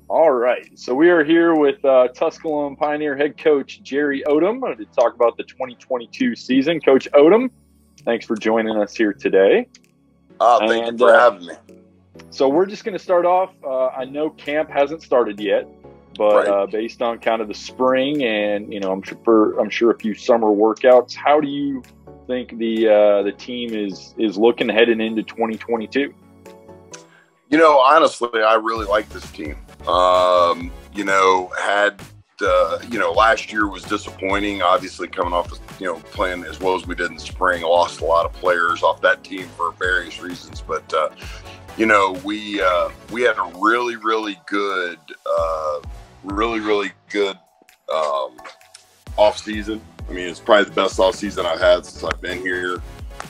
All right. So we are here with Tusculum Pioneer head coach Jerry Odom to talk about the 2022 season. Coach Odom, thanks for joining us here today. Thank you for having me. So we're just going to start off. I know camp hasn't started yet, but Right. Based on kind of the spring and I'm sure a few summer workouts, how do you think the team is looking heading into 2022? Honestly, I really like this team. Last year was disappointing, obviously coming off, playing as well as we did in the spring. I lost a lot of players off that team for various reasons, but, we had a really good off season. I mean, it's probably the best off season I've had since I've been here.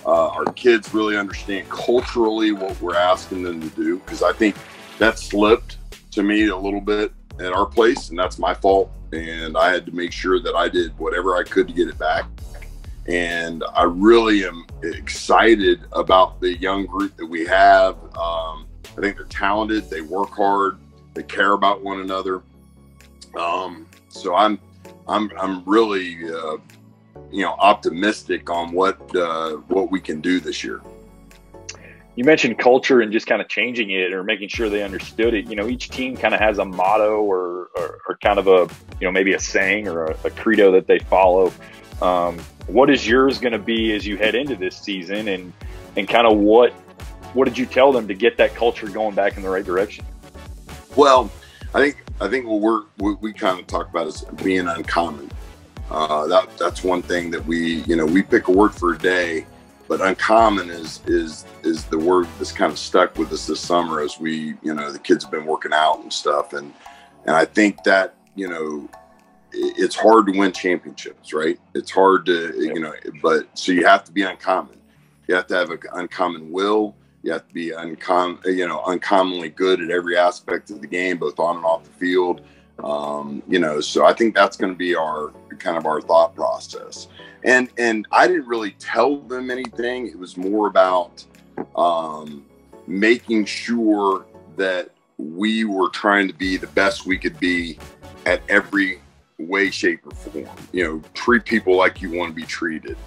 Our kids really understand culturally what we're asking them to do, because I think that slipped to me a little bit at our place, and that's my fault. And I had to make sure that I did whatever I could to get it back. And I really am excited about the young group that we have. I think they're talented. They work hard. They care about one another. So I'm really optimistic on what we can do this year. You mentioned culture and just kind of changing it or making sure they understood it. Each team kind of has a motto or kind of a, maybe a saying or a credo that they follow. What is yours going to be as you head into this season, and kind of what did you tell them to get that culture going back in the right direction? Well, I think what we kind of talk about is being uncommon. That's one thing that we pick a word for a day, but uncommon is the word that's kind of stuck with us this summer as we, the kids have been working out and stuff. And I think that, it's hard to win championships, right? It's hard to, but so you have to be uncommon. You have to have an uncommon will. You have to be uncommonly good at every aspect of the game, both on and off the field. So I think that's going to be our thought process. And I didn't really tell them anything. It was more about making sure that we were trying to be the best we could be at every way, shape, or form. Treat people like you want to be treated.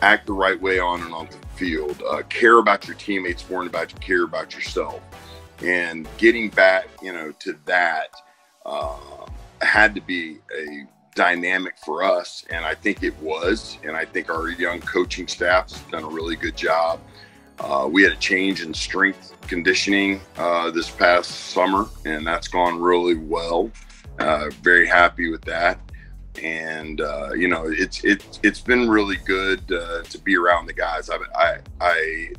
Act the right way on and off the field. Care about your teammates more than care about yourself. And getting back, to that had to be a dynamic for us, and I think it was. And I think our young coaching staff has done a really good job. We had a change in strength conditioning this past summer, and that's gone really well. Very happy with that. And it's been really good to be around the guys.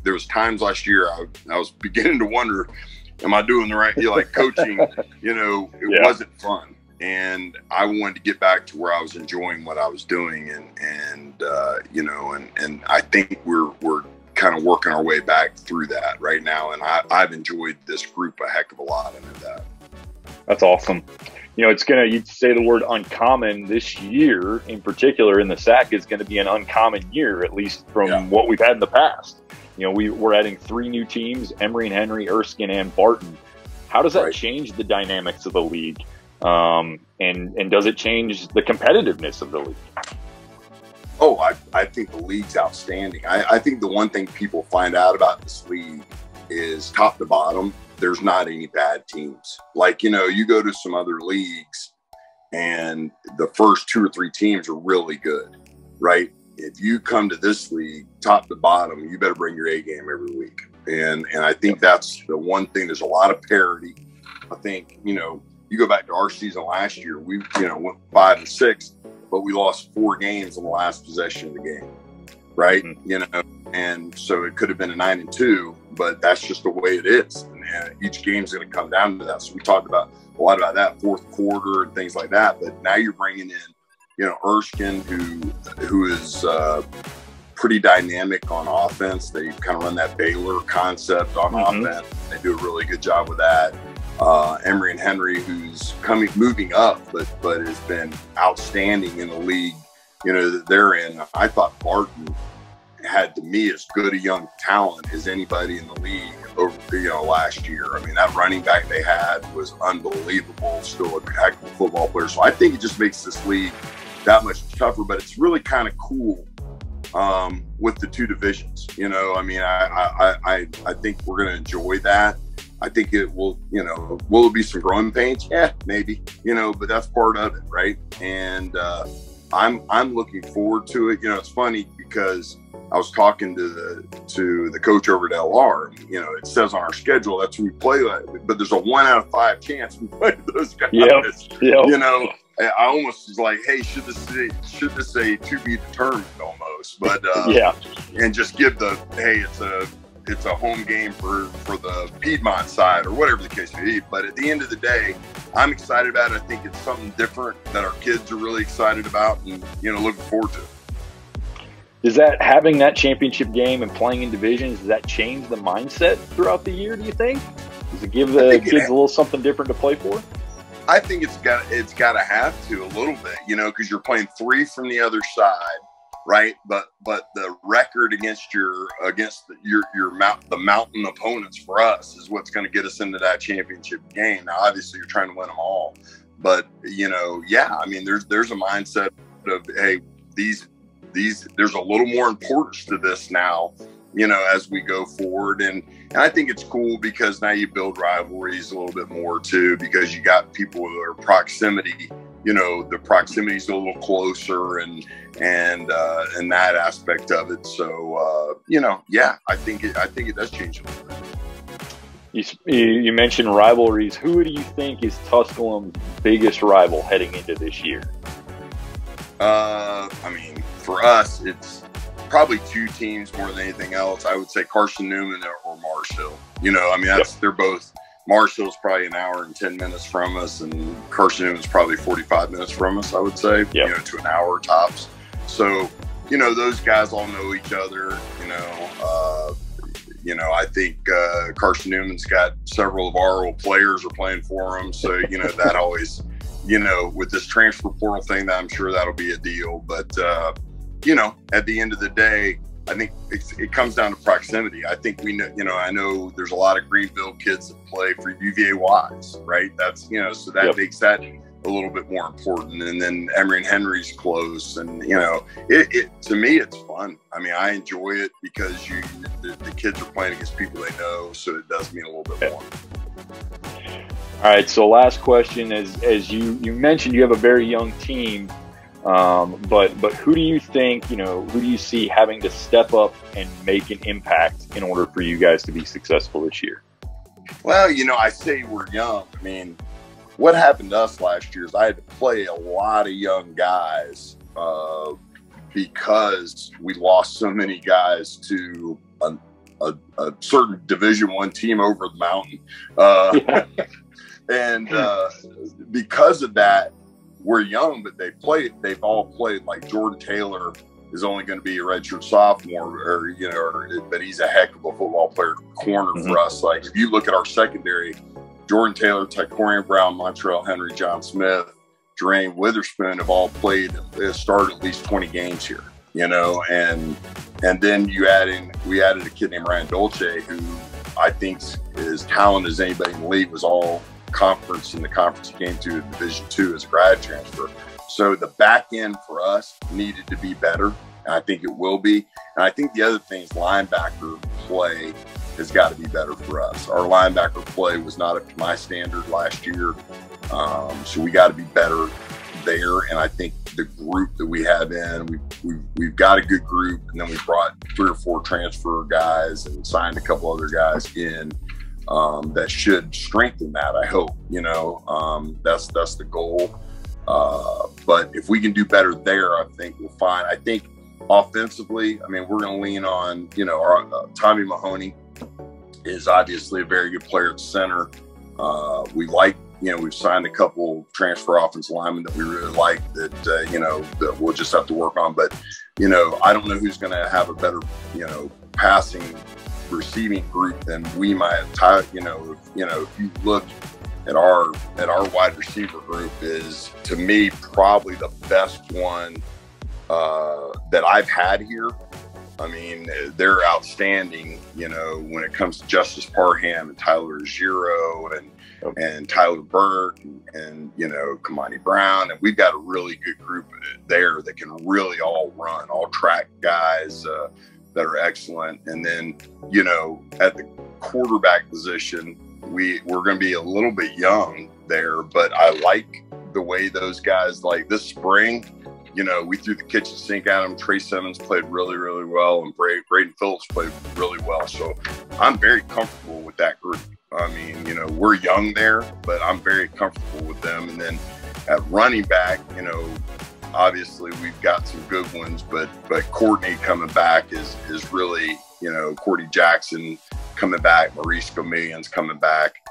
There was times last year I was beginning to wonder, am I doing the right? Coaching, it wasn't fun, and I wanted to get back to where I was enjoying what I was doing, and I think we're kind of working our way back through that right now, and I've enjoyed this group a heck of a lot. I know that. That's awesome. You'd say the word uncommon this year in particular in the SAC is going to be an uncommon year, at least from what we've had in the past. We're adding 3 new teams: Emory and Henry, Erskine, and Barton. How does that change the dynamics of the league? And does it change the competitiveness of the league? Oh, I think the league's outstanding. I think the one thing people find out about this league is top to bottom, there's not any bad teams. You go to some other leagues and the first 2 or 3 teams are really good, right? If you come to this league, top to bottom, you better bring your A game every week. And I think that's the one thing. There's a lot of parity. I think, you go back to our season last year, we, went 5-6, but we lost 4 games on the last possession of the game, right? Mm-hmm. And so it could have been a 9-2, but that's just the way it is. And each game's going to come down to that. So we talked a lot about that fourth quarter and things like that. But now you're bringing in, Erskine, who is pretty dynamic on offense. They kind of run that Baylor concept on offense. They do a really good job with that. Emory and Henry, who's moving up, but has been outstanding in the league, that they're in. I thought Barton had, to me, as good a young talent as anybody in the league over, last year. I mean, that running back they had was unbelievable, still a heck of a football player. So I think it just makes this league that much tougher, but it's really kind of cool with the two divisions. I mean, I think we're going to enjoy that. I think it will, will it be some growing pains? Yeah, maybe, but that's part of it, right? And I'm looking forward to it. It's funny because I was talking to the coach over at LR. It says on our schedule that's when we play, but there's a 1 out of 5 chance we play those guys. Yep. I almost was like, hey, should this say to be determined almost? But and just give it's a home game for the Piedmont side or whatever the case may be. But at the end of the day, I'm excited about it. I think it's something different that our kids are really excited about and, looking forward to. Does that, having that championship game and playing in divisions, does that change the mindset throughout the year, do you think? Does it give the kids a little something different to play for? I think it's got to have to a little bit, because you're playing 3 from the other side. Right, but the record against the mountain opponents for us is what's going to get us into that championship game. Now, obviously, you're trying to win them all, but I mean, there's a mindset of, hey, there's a little more importance to this now, as we go forward, and I think it's cool because now you build rivalries a little bit more too, because you got people who are proximity. The proximity is a little closer and that aspect of it. So, I think it does change a little bit. You mentioned rivalries. Who do you think is Tusculum's biggest rival heading into this year? I mean, for us, it's probably 2 teams more than anything else. I would say Carson Newman or Marshall. They're both. Marshall's probably an hour and 10 minutes from us, and Carson Newman's probably 45 minutes from us, I would say, to an hour tops. So, those guys all know each other. I think Carson Newman's got several of our old players are playing for him. So, that always, with this transfer portal thing, that I'm sure that'll be a deal. But, at the end of the day, I think it comes down to proximity. I think I know there's a lot of Greenville kids that play for UVA-Wise, right? That's, so that makes that a little bit more important. And then Emory and Henry's close. And, to me, it's fun. I mean, I enjoy it because the kids are playing against people they know. So it does mean a little bit more. All right. So last question, as you mentioned, you have a very young team. But who do you think, who do you see having to step up and make an impact in order for you guys to be successful this year? Well, I say we're young. I mean, what happened to us last year is I had to play a lot of young guys because we lost so many guys to a certain Division I team over the mountain. And because of that, we're young, but they've all played. Like Jordan Taylor is only going to be a redshirt sophomore, but he's a heck of a football player, corner for us. Like if you look at our secondary, Jordan Taylor, Tycorian Brown, Montreal Henry, John Smith, Jermaine Witherspoon have all started at least 20 games here, and then we added a kid named Ryan Dolce, who I think is as talented as anybody in the league, was all conference in the conference he came to in Division II as a grad transfer. So the back end for us needed to be better, and I think it will be. And I think the other thing is linebacker play has got to be better for us. Our linebacker play was not up to my standard last year, so we got to be better there. And I think the group that we have in, we've got a good group, and then we brought 3 or 4 transfer guys and signed a couple other guys in. That should strengthen that, I hope. That's the goal. But if we can do better there, I think we'll find. I think offensively, I mean, we're going to lean on, our Tommy Mahoney is obviously a very good player at center. We've signed a couple transfer offensive linemen that we really like that we'll just have to work on. But, I don't know who's going to have a better, passing receiving group than we might have. If you look at our wide receiver group, is to me probably the best one that I've had here I mean, they're outstanding, you know, when it comes to Justice Parham and Tyler Giro and Tyler Burke and, you know, Kamani Brown. And we've got a really good group there that can really all run, all track guys that are excellent. And then, you know, at the quarterback position, we're going to be a little bit young there, but I like the way those guys, like this spring, you know, we threw the kitchen sink at them. Trey Simmons played really, really well, and Braden Phillips played really well. So I'm very comfortable with that group. I mean, you know, we're young there, but I'm very comfortable with them. And then at running back, you know, obviously we've got some good ones, but Courtney coming back is really, you know, Courtney Jackson coming back, Maurice Gomillion's coming back.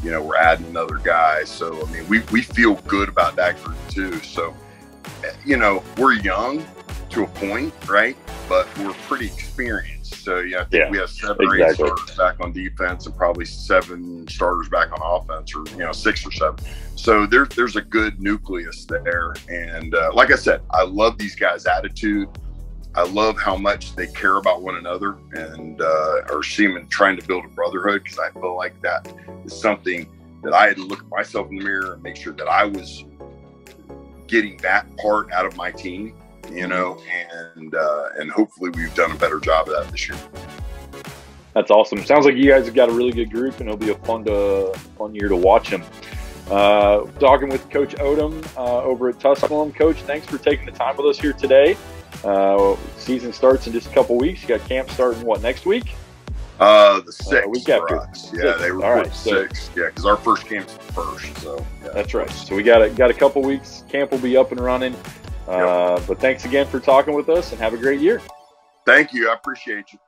You know, we're adding another guy. So, I mean, we feel good about that group too. So, you know, we're young to a point, right? But we're pretty experienced. So, yeah, I think we have 7 or 8 starters back on defense and probably 7 starters back on offense, or, you know, 6 or 7. So there's a good nucleus there. And like I said, I love these guys' attitude. I love how much they care about one another and are seeming trying to build a brotherhood, because I feel like that is something that I had to look at myself in the mirror and make sure that I was getting that part out of my team, you know, and hopefully we've done a better job of that this year. That's awesome. Sounds like you guys have got a really good group, and it'll be a fun year to watch them. Talking with Coach Odom over at Tusculum. Coach, thanks for taking the time with us here today. Season starts in just a couple weeks. You got camp starting next week? The 6th week for after. us. Yeah, they report 6th. Yeah, because our first camp's the 1st. So yeah, that's right. So we got a couple weeks. Camp will be up and running. But thanks again for talking with us, and have a great year. Thank you. I appreciate you.